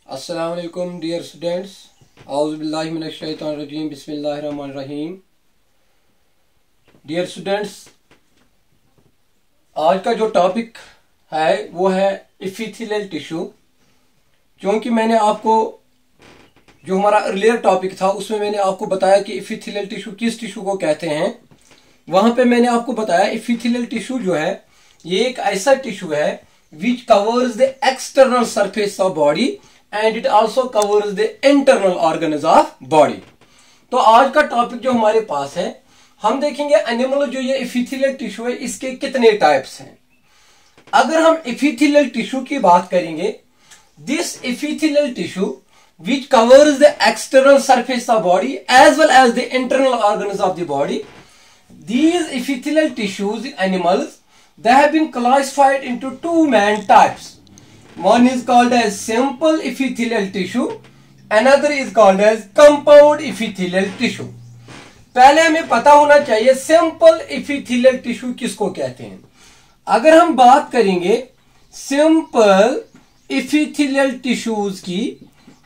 अस्सलाम वालेकुम dear students, औज़ु बिल्लाहि मिनश शैतानिर रजीम, बिस्मिल्लाहिर रहमानिर रहीम। डियर स्टूडेंट्स, आज का जो टॉपिक है वो है इपिथेलियल टिश्यू। क्योंकि मैंने आपको जो हमारा अर्लियर टॉपिक था उसमें मैंने आपको बताया कि इपिथेलियल टिश्यू किस टिश्यू को कहते हैं। वहां पे मैंने आपको बताया इपिथेलियल टिश्यू जो है ये एक ऐसा टिश्यू है which covers the external surface of body and it also covers the internal organs of body. तो आज का टॉपिक जो हमारे पास है, हम देखेंगे एनिमल जो ये इपिथेलियल टिश्यू है इसके कितने टाइप्स हैं। अगर हम इपिथेलियल टिश्यू की बात करेंगे, this epithelial tissue which covers the external surface of body as well as the internal organs of the body. These epithelial tissues in animals, they have been classified into two main types. One is called as simple epithelial tissue, another is called as compound epithelial tissue. पहले हमें पता होना चाहिए simple epithelial tissue किसको कहते हैं। अगर हम बात करेंगे सिंपल इपिथेलियल टिश्यूज की,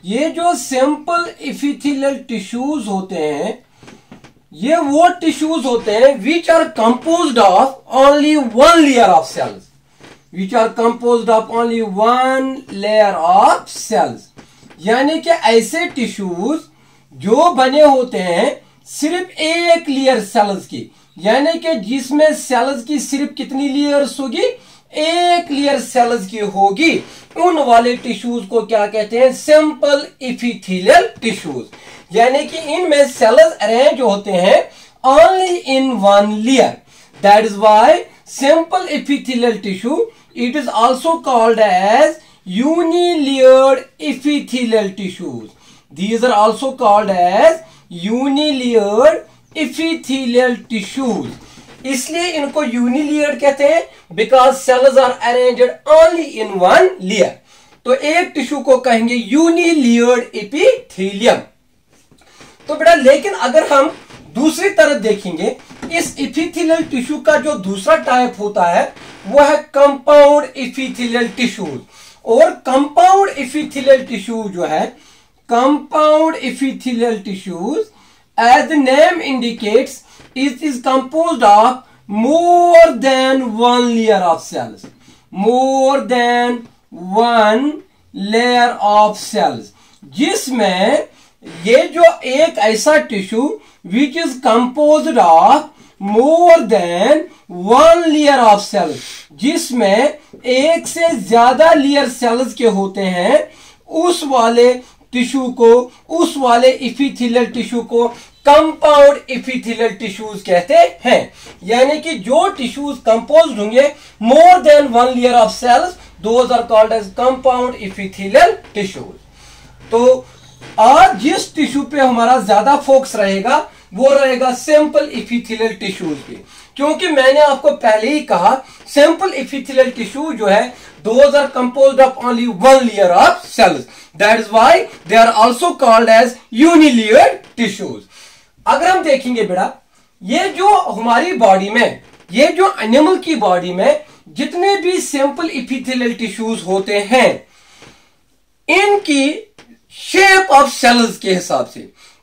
ये जो सिंपल इपिथेलियल टिश्यूज होते हैं ये वो टिश्यूज होते हैं which are composed of only one layer of cells, which are composed of only one layer of cells. यानी कि ऐसे टिश्यूज जो बने होते हैं सिर्फ एक लेयर सेल्स की, यानी कि जिसमें सेल्स की सिर्फ कितनी लेयर्स होगी, एक लेयर सेल्स की होगी, उन वाले टिश्यूज को क्या कहते हैं, सिंपल इपिथेलियल टिश्यूज। यानी कि इनमें सेल्स अरेंज होते हैं only in one layer. That is why simple epithelial tissue it is also called as unilayered epithelial tissues. These are also called as unilayered epithelial tissues. इसलिए इनको unilayered कहते हैं because cells are arranged only in one layer. तो एक tissue को कहेंगे यूनिलेयर्ड epithelium. तो बेटा लेकिन अगर हम दूसरी तरफ देखेंगे, इस इपिथेलियल टिश्यू का जो दूसरा टाइप होता है वो है कंपाउंड इपिथेलियल टिश्यूज। और कंपाउंड इपिथेलियल टिश्यू जो है, compound epithelial tissues as the name indicates it is composed of more than one layer of cells, more than one layer of cells, जिसमें ये जो एक ऐसा tissue which is composed of more than one layer of cells, जिसमें एक से ज्यादा layer sales के होते हैं, उस वाले टिश्यू को, उस वाले इपिथेलियल टिश्यू को कंपाउंड इपिथेलियल टिश्यूज कहते हैं। यानी कि जो टिश्यूज कंपोज्ड होंगे more than one layer of cells, those are called as compound epithelial tissues. तो आज जिस टिश्यू पे हमारा ज्यादा फोकस रहेगा वो रहेगा सिंपल इपिथेलियल टिश्यूज पे, क्योंकि मैंने आपको पहले ही कहा सिंपल इपिथेलियल टिश्यू जो है those are composed of only one layer of cells. That is why they are also called as unilayered tissues. अगर हम देखेंगे बेटा, ये जो हमारी बॉडी में, ये जो एनिमल की बॉडी में जितने भी सिंपल इपिथेलियल टिश्यूज होते हैं, इनकी शेप ऑफ सेल्स के हिसाब से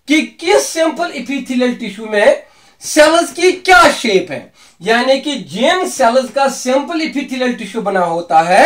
कि किस सिंपल इपिथेलियल टिश्यू में सेल्स की क्या शेप है, यानी कि जिन सेल्स का सिंपल इपिथेलियल टिश्यू बना होता है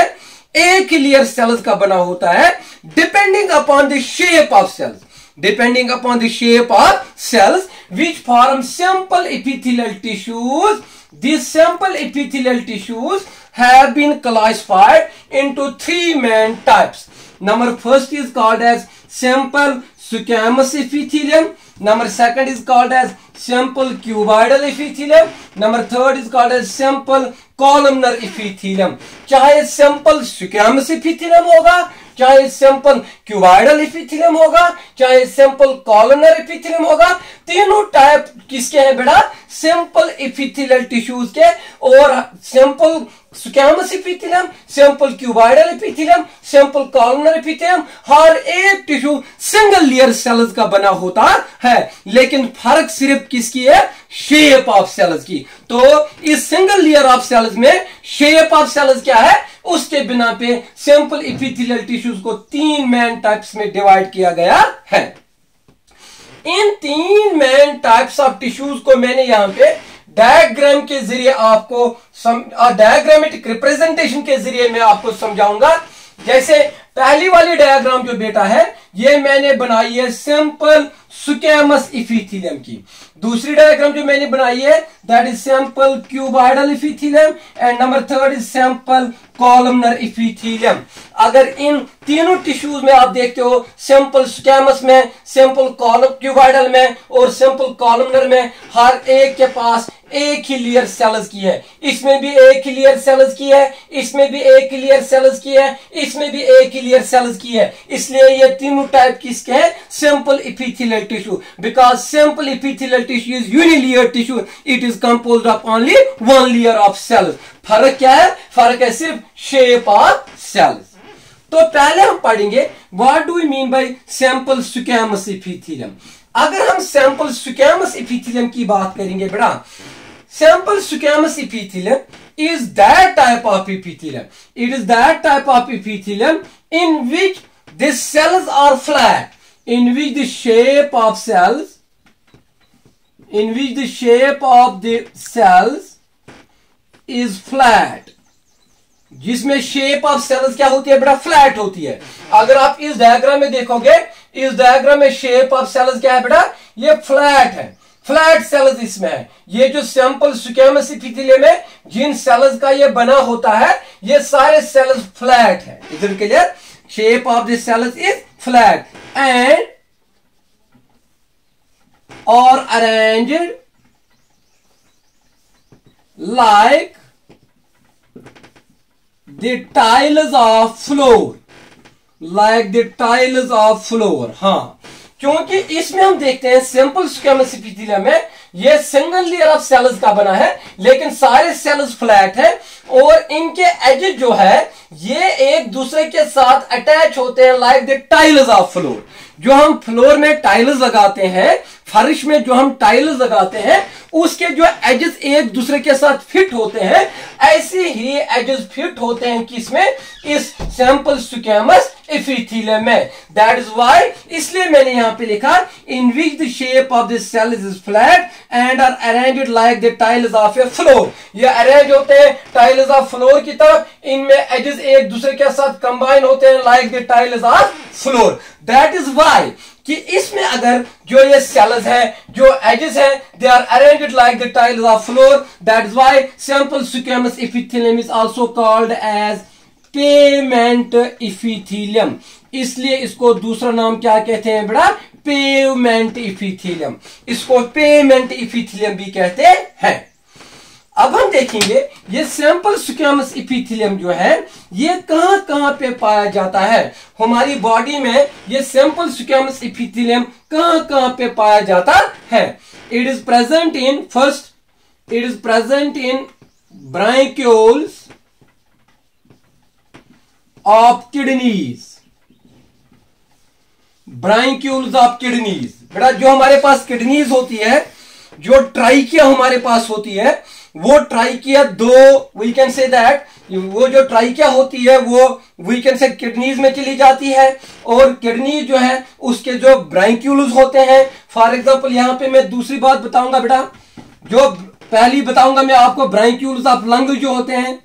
एक लेयर सेल्स का बना होता है, depending upon the shape of cells, depending upon the shape of cells which form simple epithelial tissues. These simple epithelial tissues have been classified into three main types. Number first is called as simple squamous epithelium. Number second is called as simple cuboidal epithelium. Number third is called as simple columnar epithelium. चाहे simple squamous epithelium होगा, चाहे simple cuboidal epithelium होगा, चाहे simple columnar epithelium होगा, तीनों type किसके हैं बेटा, सिंपल इपिथेलियल टिश्यूज के। और simple squamous epithelium, simple cuboidal epithelium, simple columnar epithelium, हर एक टिश्यू सिंगल लेयर सेल्स का बना होता है, लेकिन फर्क सिर्फ किसकी है, शेप ऑफ सेल्स की। तो इस सिंगल लेयर ऑफ सेल्स में शेप ऑफ सेल्स क्या है, उसके बिना पे सिंपल इपिथेलियल टिश्यूज को 3 मेन टाइप्स में डिवाइड किया गया है। इन 3 मेन टाइप्स ऑफ टिश्यूज को मैंने यहां पे डायग्राम के जरिए आपको डायग्रामेटिक रिप्रेजेंटेशन के जरिए मैं आपको समझाऊंगा। जैसे पहली वाली डायग्राम जो बेटा है ये मैंने बनाई है सिंपल स्क्वैमस इपिथेलियम की। दूसरी डायग्राम जो मैंने बनाई है that is simple cuboidal epithelium and number 3 is simple columnar epithelium. अगर इन तीनों टिश्यूज में आप देखते हो सिंपल स्क्वैमस में, सिंपल क्यूबॉइडल में और सिंपल कॉलमनर में हर एक के पास एक ही लेयर सेल्स की है। इसमें भी एक ही लेयर सेल्स की है, इसमें भी एक ही लेयर सेल्स की है, इसमें भी एक ही लेयर सेल्स की है। इसलिए ये तीनों टाइप किसके हैं? Simple epithelial tissue. Because simple epithelial tissue is unilayer tissue, it is composed of only 1 layer of cells. फर्क क्या है? फर्क है सिर्फ शेप ऑफ सेल्स। तो पहले हम पढ़ेंगे what do we mean by simple squamous epithelium. अगर हम सिंपल स्क्वैमस इपिथेलियम की बात करेंगे बेटा, simple squamous epithelium is that type of epithelium. It is that type of epithelium in which the cells are flat, in which the shape of cells, in which the shape of the cells is flat. जिसमें shape of sales क्या होती है बेटा? Flat होती है। अगर आप इस डायग्राम में देखोगे, इस डायग्राम में शेप ऑफ सेल्स क्या है बेटा? ये फ्लैट है, फ्लैट सेल्स इसमें है। ये जो सिंपल स्क्वैमस इपिथेलियम है, जिन सेल्स का ये बना होता है, ये सारे सेल्स फ्लैट है। इधर clear? Shape of the cells is flat and और arranged like the tiles of floor, like the tiles of floor. हाँ, क्योंकि इसमें हम देखते हैं सिंपल स्क्वैमस इपिथेलियम में ये सिंगल लेयर ऑफ सेल्स का बना है, लेकिन सारे सेल्स फ्लैट है और इनके एजेस जो है ये एक दूसरे के साथ अटैच होते हैं like the tiles of floor. जो हम फ्लोर में टाइल्स लगाते हैं, फर्श में जो हम टाइल्स लगाते हैं, उसके जो एजेस एक दूसरे के साथ फिट होते हैं, ऐसे ही एजेस फिट होते हैं किसमें? इस सिंपल स्क्वैमस इपिथेलियम में। दैट इज व्हाई, इसलिए मैंने यहां पे लिखा in which the shape of the cell is flat and are arranged like the tiles of a floor. ये अरेंज होते हैं टाइल्स ऑफ फ्लोर की तरफ, इनमें एजेस एक दूसरे के साथ कंबाइन होते हैं like the tiles of floor. That is why कि इसमें अगर जो ये सेल्स है, जो एजेस है, they are arranged like the tiles of floor. That is why simple squamous epithelium is also called as pavement epithelium. इसलिए इसको दूसरा नाम क्या कहते हैं बेटा? Pavement epithelium. इसको पेवमेंट इपिथेलियम भी कहते हैं। अब हम देखेंगे ये सिंपल स्क्वैमस इपिथेलियम जो है ये कहां कहां पे पाया जाता है हमारी बॉडी में। ये सिंपल स्क्वैमस इपिथेलियम कहां कहां पे पाया जाता है? It is present in first, it is present in bronchioles of kidneys, bronchioles of kidneys. बेटा जो हमारे पास किडनीज होती है, जो ट्राइकिया हमारे पास होती है, वो ट्राइकिया दो, वी कैन से दैट वो जो ट्राइकिया होती है वो वी कैन से किडनीज में चली जाती है, और किडनी जो है उसके जो ब्रांक्यूल्स होते हैं। फॉर एग्जांपल यहां पे मैं दूसरी बात बताऊंगा बेटा, जो पहली बताऊंगा मैं आपको ब्रांक्यूल्स ऑफ लंग जो होते हैं,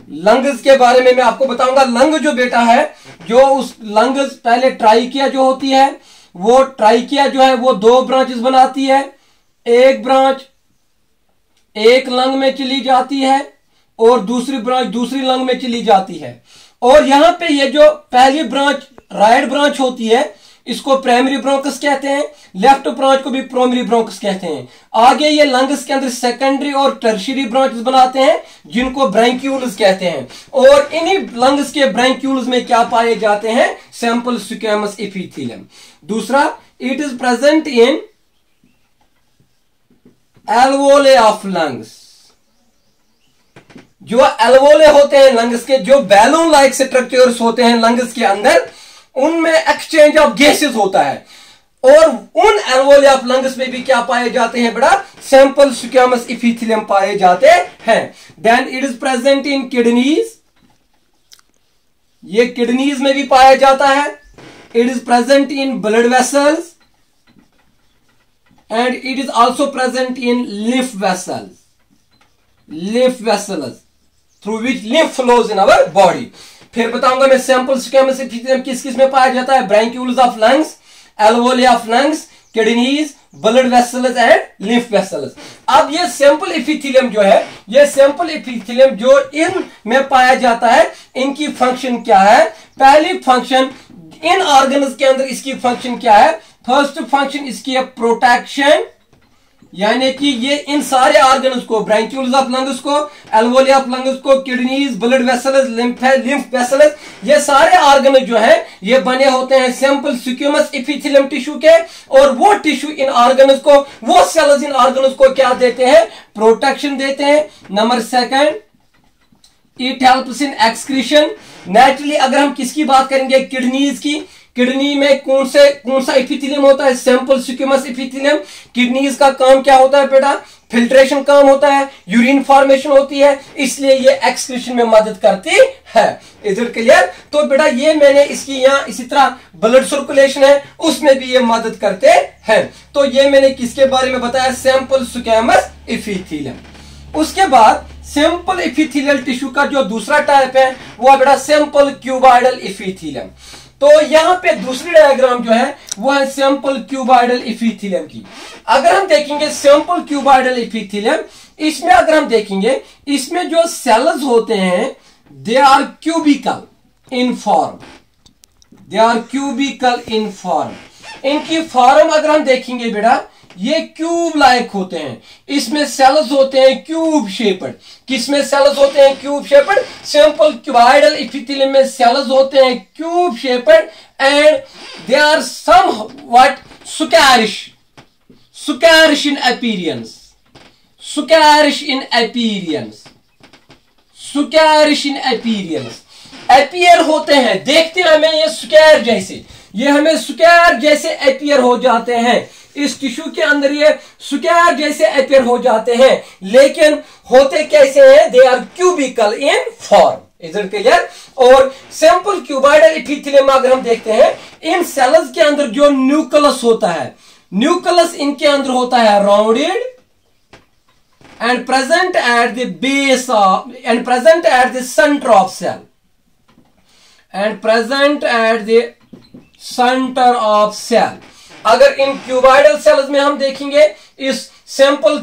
लंग्स के बारे में मैं आपको बताऊंगा। लंग जो बेटा है, जो उस लंग्स पहले ट्राइकिया जो होती है, वो ट्राइकिया जो है वो 2 ब्रांचेस बनाती है। एक ब्रांच एक लंग में चली जाती है और दूसरी ब्रांच दूसरी लंग में चली जाती है। और यहां पे ये जो पहली ब्रांच राइट ब्रांच होती है इसको प्राइमरी ब्रोंकस कहते हैं, लेफ्ट ब्रांच को भी प्राइमरी ब्रोंकस कहते हैं। आगे ये लंग्स के अंदर सेकेंडरी और टर्शियरी ब्रांचेस बनाते हैं जिनको ब्रांक्यूल्स कहते हैं, और इन्हीं लंग्स के ब्रांक्यूल्स में क्या पाए जाते हैं? Simple squamous epithelium. दूसरा, it is present in alveoli of lungs. जो एल्वोले होते हैं लंग्स के, जो बैलून लाइक स्ट्रक्चर्स होते हैं लंग्स के अंदर, उनमें एक्सचेंज ऑफ गैसेस होता है, और उन एल्वोले ऑफ लंग्स में भी क्या पाए जाते हैं बड़ा? सिंपल स्क्वैमस इपिथेलियम पाए जाते हैं। Then it is present in kidneys, ये किडनीज में भी पाया जाता है। It is present in blood vessels and it is also present in lymph vessels through which lymph flows in our body. फिर बताऊंगा मैं सैंपल स्क्वेमस एपिथेलियम किस किस में पाया जाता है। Bronchioles of lungs, alveoli of lungs, kidneys, blood vessels and lymph vessels. अब ये सैंपल एपिथेलियम जो है, ये सैंपल एपिथेलियम जो इन में पाया जाता है, इनकी फंक्शन क्या है। पहली फंक्शन, इन ऑर्गन्स के अंदर इसकी फंक्शन क्या है। फर्स्ट फंक्शन इसकी है प्रोटेक्शन, यानी कि ये इन सारे ऑर्गन्स को, ब्रैंक्यूल्स ऑफ लंग्स को, एल्वोली ऑफ लंग्स को, kidneys, blood vessels, lymph vessels, ये सारे ऑर्गन जो है ये बने होते हैं सैंपल स्क्वेमस एपिथेलियम टिश्यू के। और वो टिश्यू इन ऑर्गन्स को, वो सेल्स इन ऑर्गन्स को क्या देते हैं, प्रोटेक्शन देते हैं। Number second, it helps in excretion. Naturally अगर हम किसकी बात करेंगे, किडनीज की, किडनी में कौन सा एपिथेलियम होता है, सैंपल स्क्वेमस एपिथेलियम। किडनीज का काम क्या होता है बेटा, फिल्ट्रेशन काम होता है, यूरिन फॉर्मेशन होती है, इसलिए ये एक्सक्रीशन में मदद करती है। Is it clear. तो बेटा ये मैंने इसकी यहाँ इसी तरह ब्लड सर्कुलेशन है, उसमें भी ये मदद करते हैं। तो ये मैंने किसके बारे में बताया, सैंपल स्क्वेमस एपिथेलियम। उसके बाद सैंपल एपिथेलियल टिश्यू का जो दूसरा टाइप है वो बेटा सैंपल क्यूबॉइडल एपिथेलियम। तो यहां पे दूसरी डायग्राम जो है वो है सैंपल क्यूबॉइडल एपिथेलियम की। अगर हम देखेंगे सैंपल क्यूबॉइडल एपिथेलियम, इसमें अगर हम देखेंगे, इसमें जो सेल्स होते हैं they are cubical in form, they are cubical in form. इनकी फॉर्म अगर हम देखेंगे बेटा, ये क्यूब लाइक होते हैं। इसमें सेल्स होते हैं क्यूब शेप्ड। किसमें सेल्स होते हैं, cube shaped. Sample cuboidal epithelium में सेल्स होते हैं cube shaped and they are somewhat squarish, squarish in appearance, squarish in appearance, squarish in appearance. Appear होते हैं, देखते हैं हमें ये स्क्वायर जैसे, ये हमें स्क्वायर जैसे अपीयर हो जाते हैं। इस टिश्यू के अंदर ये स्क्वायर जैसे अपीयर हो जाते हैं, लेकिन होते कैसे हैं, they are cubical in form. Is it clear. और सैंपल क्यूबॉइडल एपिथेलियम में अगर हम देखते हैं, इन सेल्स के अंदर जो न्यूक्लियस होता है, न्यूक्लियस इनके अंदर होता है rounded and present at the base of and present at the centre of cell, and present at the centre of cell. अगर इन क्यूबॉइडल सेल्स में हम देखेंगे, इस सैंपल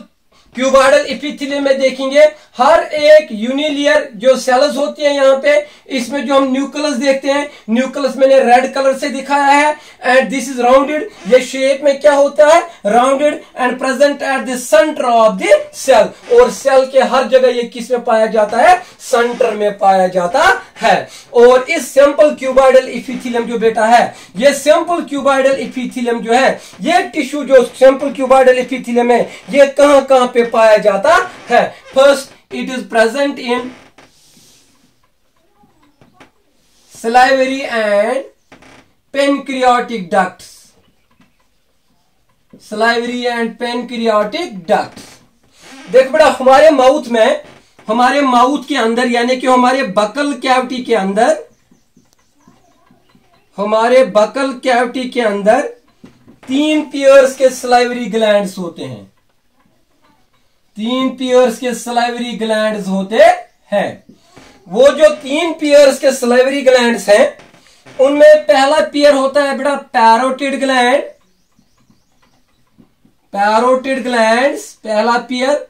क्यूबॉइडल एपिथेलियम में देखेंगे, हर एक यूनिलेयर जो सेल्स होती है यहाँ पे, इसमें जो हम न्यूक्लियस देखते हैं, न्यूक्लियस मैंने रेड कलर से दिखाया है एंड दिस इज राउंडेड। ये शेप में क्या होता है, rounded and present at the centre of the cell. और सेल के हर जगह ये किस में पाया जाता है, सेंटर में पाया जाता है। और इस सैंपल क्यूबॉइडल एपिथेलियम जो बेटा है, ये सैंपल क्यूबॉइडल एपिथेलियम जो है, ये टिश्यू जो सैंपल क्यूबॉइडल एपिथेलियम है, ये कहां कहां पे पाया जाता है। First, it is present in salivary and pancreatic ducts, salivary and pancreatic ducts। देख बेटा, हमारे माउथ में, हमारे माउथ के अंदर, यानी कि हमारे बकल कैविटी के अंदर, हमारे बकल कैविटी के अंदर 3 पेयर्स के सलाइवरी ग्लैंड्स होते हैं, 3 पेयर्स के सलाइवरी ग्लैंड्स होते हैं। वो जो 3 पेयर्स के सलाइवरी ग्लैंड्स हैं, उनमें पहला पेयर होता है बेटा पैरोटिड ग्लैंड, पैरोटिड ग्लैंड्स पहला पेयर।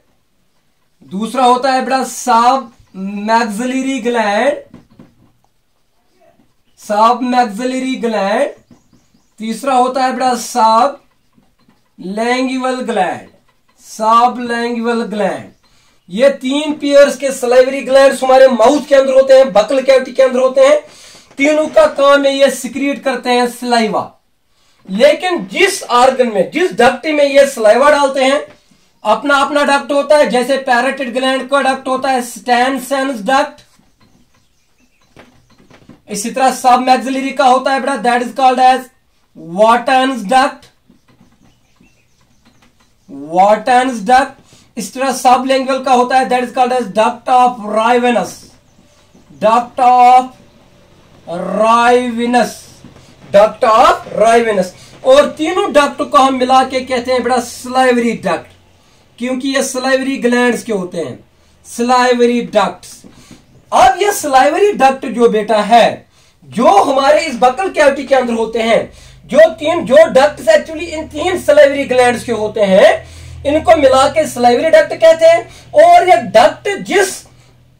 दूसरा होता है बेटा सब मैक्सिलरी ग्लैंड, सब मैक्सिलरी ग्लैंड। तीसरा होता है बेटा सब लैंग्यूल ग्लैंड, सबलैंग्यूल ग्लैंड। ये 3 पेयर्स के सलाइवरी ग्लैंड्स हमारे माउथ के अंदर होते हैं, बकल कैविटी के अंदर होते हैं। तीनों का काम है ये सिक्रीट करते हैं सलाइवा। लेकिन जिस ऑर्गन में, जिस डक्ट में ये सलाइवा डालते हैं, अपना अपना डक्ट होता है। जैसे पैरोटिड ग्लैंड का डक्ट होता है स्टैनसेन्स डक्ट, इसी तरह सब मैक्सिलरी का होता है बेटा, that is called as Wharton's duct, Wharton's duct. इस तरह सब लैंग्यूल का होता है, that is called as duct of Rivinus, duct of Rivinus, duct of Rivinus. और तीनों डक्ट को हम मिला के कहते हैं बेटा सलाइवरी डक्ट, क्योंकि ये सलाइवरी ग्लैंड्स के होते हैं, सलाइवरी डक्ट्स। अब ये सलाइवरी डक्ट जो बेटा है, जो हमारे इस बकल कैविटी के अंदर होते हैं, जो ducts actually in 3 salivary glands के होते हैं, इनको मिला के सलाइवरी डक्ट कहते हैं। और ये डक्ट जिस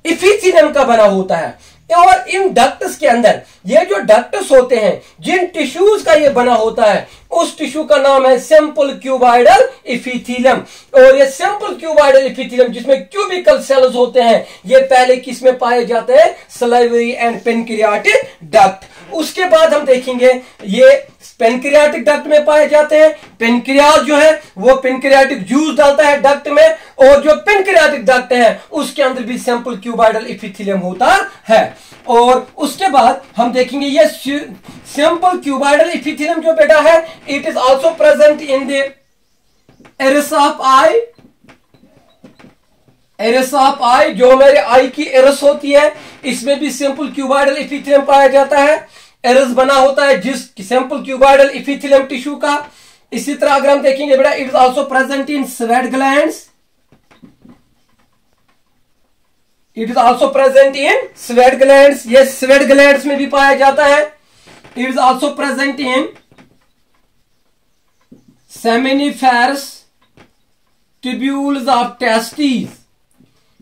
इफिथीलियम का बना होता है, और इन डक्ट्स के अंदर ये जो डक्ट्स होते हैं, जिन टिश्यूज का ये बना होता है, उस टिश्यू का नाम है सिंपल क्यूबाइडल इफिथीलियम। और ये सिंपल क्यूबाइडल इफिथीलियम जिसमें क्यूबिकल सेल्स होते हैं, ये पहले किस में पाए जाते हैं? Salivary and pancreatic duct. उसके बाद हम देखेंगे ये पेनक्रियाटिक डक्ट में पाए जाते हैं। पेनक्रियाज जो है वो पेनक्रियाटिक जूस डालता है डक्ट में, और जो पेनक्रियाटिक डक्ट है उसके अंदर भी सिंपल क्यूबाइडल इफिथीलियम होता है। और उसके बाद हम देखेंगे ये सिंपल क्यूबाइडल इफिथीलियम जो बेटा है, it is also present in the iris of eye. Iris of eye, जो हमारे आई की इरिस होती है, इसमें भी सिंपल क्यूबाइडल इफिथीलियम पाया जाता है। इरिस बना होता है जिस सिंपल क्यूबाइडल इफिथीलियम टिश्यू का। इसी तरह अगर हम देखेंगे बेटा, it is also present in sweat glands. It is also present in sweat glands, ये स्वेट ग्लैंड्स में भी पाया जाता है। It is also present in seminiferous tubules of testis.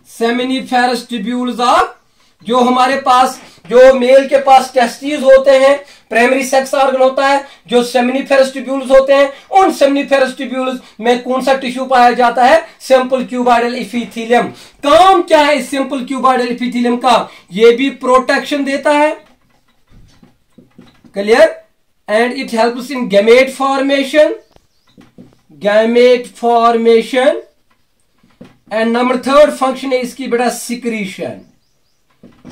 Seminiferous tubules of, जो हमारे पास, जो मेल के पास टेस्टिस होते हैं, प्राइमरी सेक्स ऑर्गन होता है, जो सेमिनिफेरस ट्यूब्यूल्स होते हैं, उन सेमिनिफेरस ट्यूब्यूल्स में कौन सा टिश्यू पाया जाता है? Simple cuboidal epithelium. काम क्या है इस सिंपल क्यूबाइडल इफिथीलियम का? ये भी प्रोटेक्शन देता है, clear, and it helps in gamete formation, gamete formation. And number 3 function है इसकी बेटा सिक्रीशन।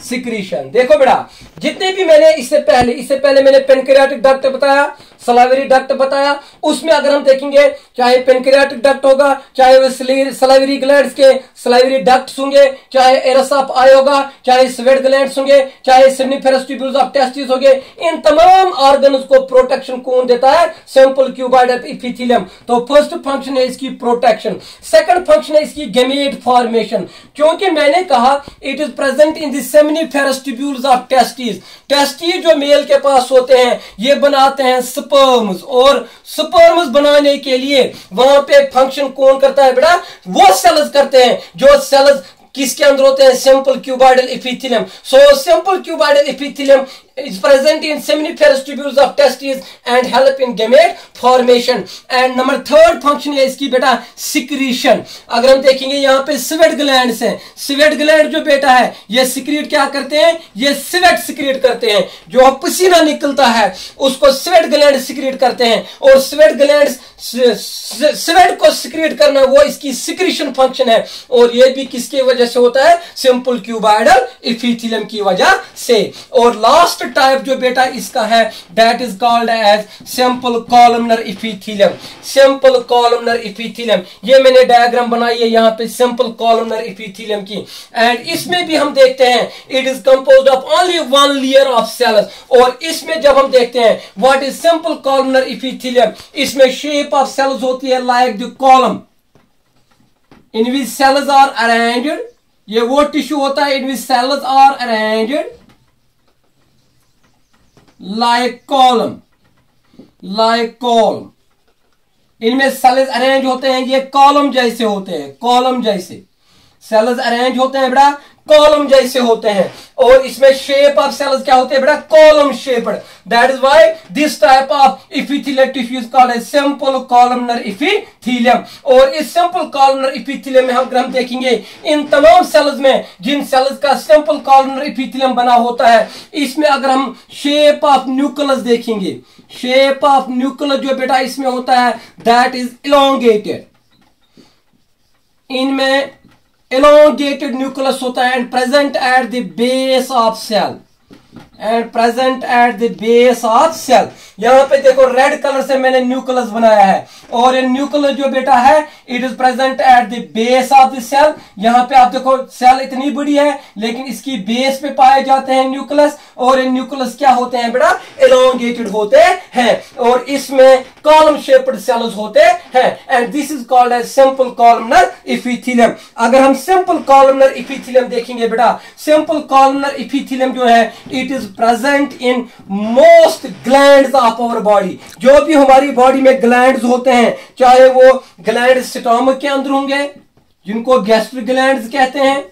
सिक्रीशन देखो बेटा, जितने भी मैंने इससे पहले मैंने पेनक्रियाटिक डक्ट बताया, सलाइवरी डक्ट बताया, उसमें अगर हम देखेंगे, चाहे पेनक्रियाटिक डक्ट होगा, चाहे वो सलाइवरी ग्लैंड्स के सलाइवरी डक्ट्स होंगे, चाहे इरिस ऑफ आई होगा, चाहे स्वेट ग्लैंड्स होंगे, चाहे सेमिनिफेरस ट्यूब्यूल्स ऑफ टेस्टिस होंगे, इन तमाम ऑर्गन्स को प्रोटेक्शन कौन देता है? Simple cuboidal epithelium. तो फर्स्ट फंक्शन है इसकी प्रोटेक्शन। सेकंड फंक्शन है इसकी गैमेट फॉर्मेशन, क्योंकि मैंने कहा it is present in the seminiferous tubules of testis. Testis जो मेल के पास होते हैं, ये बनाते हैं स्पर्म्स, और स्पर्म्स बनाने के लिए वहां पे फंक्शन कौन करता है बेटा? वो सेल्स करते हैं, जो सेल्स किसके अंदर होते हैं? Simple cuboidal epithelium. So simple cuboidal epithelium is present in seminiferous tubules of testes and help in gamete formation. And number 3rd function है इसकी बेटा secretion। अगर हम देखेंगे यहाँ पे स्वेट ग्लैंड्स हैं, स्वेट ग्लैंड जो बेटा है ये सिक्रीट क्या करते हैं? ये स्वेट सिक्रीट करते हैं, जो पसीना निकलता है उसको स्वेट ग्लैंड सिक्रीट करते हैं। और स्वेट ग्लैंड स्वेट को सिक्रीट करना वो इसकी सिक्रीशन फंक्शन है, और ये भी किसकी वजह से होता है? सिंपल क्यूबाइडल इफिथीलियम की वजह से। और लास्ट टाइप जो बेटा इसका है, that is called as simple columnar epithelium. Simple columnar epithelium, ये मैंने डायग्राम बनाई है यहाँ पे सिंपल कॉलमनर इफिथीलियम की। एंड इसमें भी हम देखते हैं it is composed of only 1 layer of cells. और इसमें जब हम देखते हैं what is simple columnar epithelium, इसमें शेप ऑफ सेल्स होती है like the column in which cells are arranged. ये वो टिश्यू होता है in which cells are arranged like column, like column। इनमें सेल्स अरेंज होते हैं, ये कॉलम जैसे होते हैं, कॉलम जैसे सेल्स अरेंज होते हैं बेटा, कॉलम जैसे होते हैं। और इसमें शेप ऑफ सेल्स क्या होते हैं बेटा? Column shaped. That is why this type of epithelial tissue is called simple columnar epithelium. और इस सिंपल कॉलमनर इफिथीलियम में हम देखेंगे इन तमाम सेल्स में, जिन सेल्स का सिंपल कॉलमनर इफिथीलियम बना होता है, इसमें अगर हम शेप ऑफ न्यूक्लियस देखेंगे, शेप ऑफ न्यूक्लियस जो बेटा इसमें होता है दैट इज इलोंगेटेड। इनमें elongated nucleus होता है and present at the base of cell, and present at the base of cell. यहाँ पे देखो रेड कलर से मैंने न्यूक्लियस बनाया है और ये न्यूक्लियस जो बेटा है it is present at the base of the cell. यहाँ पे आप देखो सेल इतनी बड़ी है लेकिन इसकी बेस पे पाए जाते हैं न्यूक्लियस, और ये न्यूक्लियस क्या होते हैं बेटा, एलोंगेटेड होते हैं और इसमें कॉलम शेप्ड सेल्स होते हैं and this is called as simple columnar epithelium. अगर हम सिंपल कॉलमनर इपिथेलियम देखेंगे बेटा, सिंपल कॉलमनर इपिथेलियम जो है it is present in most glands of our body. जो भी हमारी बॉडी में ग्लैंड्स होते हैं, चाहे वो ग्लैंड स्टमक के अंदर होंगे जिनको गैस्ट्रिक ग्लैंड्स कहते हैं,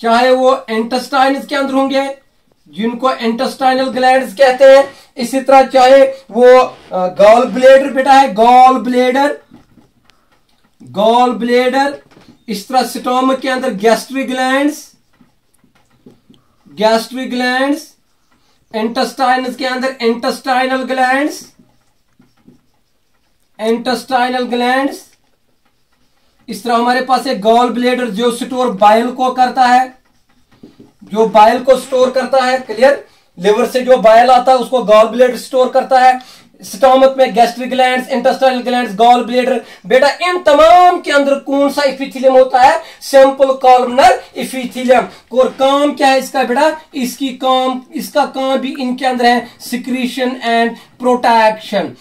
चाहे वो इंटेस्टाइन्स के अंदर होंगे जिनको इंटेस्टाइनल ग्लैंड्स कहते हैं, इसी तरह चाहे वो गॉल ब्लेडर बेटा है, गॉल ब्लेडर, इस तरह स्टमक के अंदर गैस्ट्रिक ग्लैंड्स, इंटेस्टाइन्स के अंदर इंटेस्टाइनल ग्लैंड्स, इस तरह हमारे पास एक गॉल ब्लेडर जो स्टोर बाइल को करता है, जो बाइल को स्टोर करता है, क्लियर, लिवर से जो बाइल आता है उसको गॉल ब्लेडर स्टोर करता है। स्टोमक में gastric glands, intestinal glands, gall bladder, बेटा इन तमाम के अंदर कौन सा इपिथेलियम होता है, सिंपल कॉलमनर इपिथेलियम। और काम क्या है इसका बेटा, इसका काम भी इनके अंदर है सिक्रीशन एंड प्रोटेक्शन,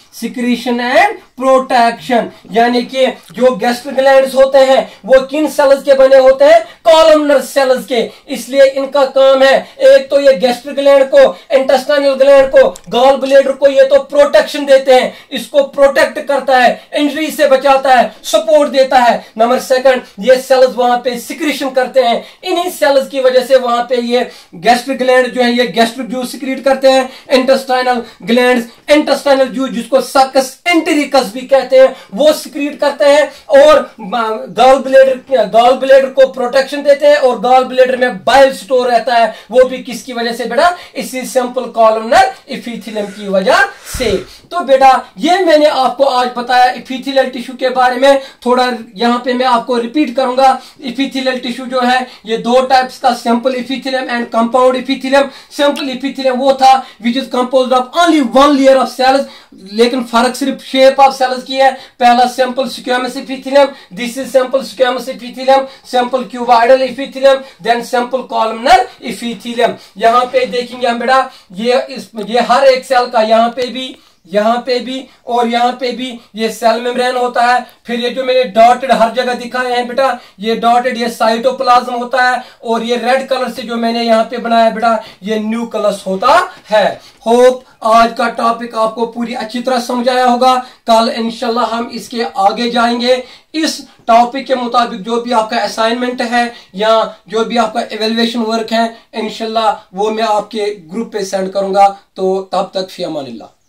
यानी कि जो गैस्ट्रिक ग्लैंड्स होते हैं वो किन सेल्स के बने होते हैं, कॉलमनर सेल्स के, इसलिए इनका काम है एक तो ये गैस्ट्रिक ग्लैंड को, इंटेस्टाइनल ग्लैंड को, गॉल ब्लेडर को ये तो प्रोटेक्शन देते हैं, इसको प्रोटेक्ट करता है, इंजरी से बचाता है, सपोर्ट देता है। नंबर सेकंड, ये सेल्स वहां पे सिक्रीशन करते हैं, इन्हीं सेल्स की वजह से वहां पे ये गैस्ट्रिक ग्लैंड जो है ये गैस्ट्रिक जूस सिक्रीट करते हैं, इंटेस्टाइनल ग्लैंड्स इंटेस्टाइनल जूस जिसको सक्कस एंटेरिकस भी कहते हैं वो सिक्रीट करते हैं और गॉल ब्लेडर को प्रोटेक्शन देते हैं और गॉल ब्लेडर में बाइल स्टोर रहता है, वो भी किसकी वजह से बेटा, इसी सिंपल कॉलमनर इपिथेलियम की वजह से। तो बेटा ये मैंने आपको आज बताया इपिथेलियल टिश्यू के बारे में, थोड़ा यहां पे मैं आपको रिपीट करूंगा। इपिथेलियल टिश्यू जो है ये दो टाइप्स का, simple epithelium and compound epithelium. Simple epithelium वो था which is composed of only one layer of cells, लेकिन फर्क सिर्फ शेप ऑफ सेल्स की है। पहला simple squamous epithelium, this is simple squamous epithelium, simple cuboidal epithelium, then simple columnar epithelium. यहां पे देखेंगे हम बेटा ये हर एक सेल का यहाँ पे भी और यहाँ पे भी ये सेल मेम्ब्रेन होता है। फिर ये जो मैंने डॉटेड हर जगह दिखाए हैं बेटा, ये डॉटेड ये साइटोप्लाज्म होता है और ये रेड कलर से जो मैंने यहाँ पे बनाया बेटा ये न्यूक्लियस होता है। होप आज का टॉपिक आपको पूरी अच्छी तरह समझ आया होगा। कल इंशाल्लाह हम इसके आगे जाएंगे। इस टॉपिक के मुताबिक जो भी आपका असाइनमेंट है या जो भी आपका एवेल्युएशन वर्क है इंशाल्लाह वो मैं आपके ग्रुप पे सेंड करूंगा। तो तब तक फी अमानिल्लाह।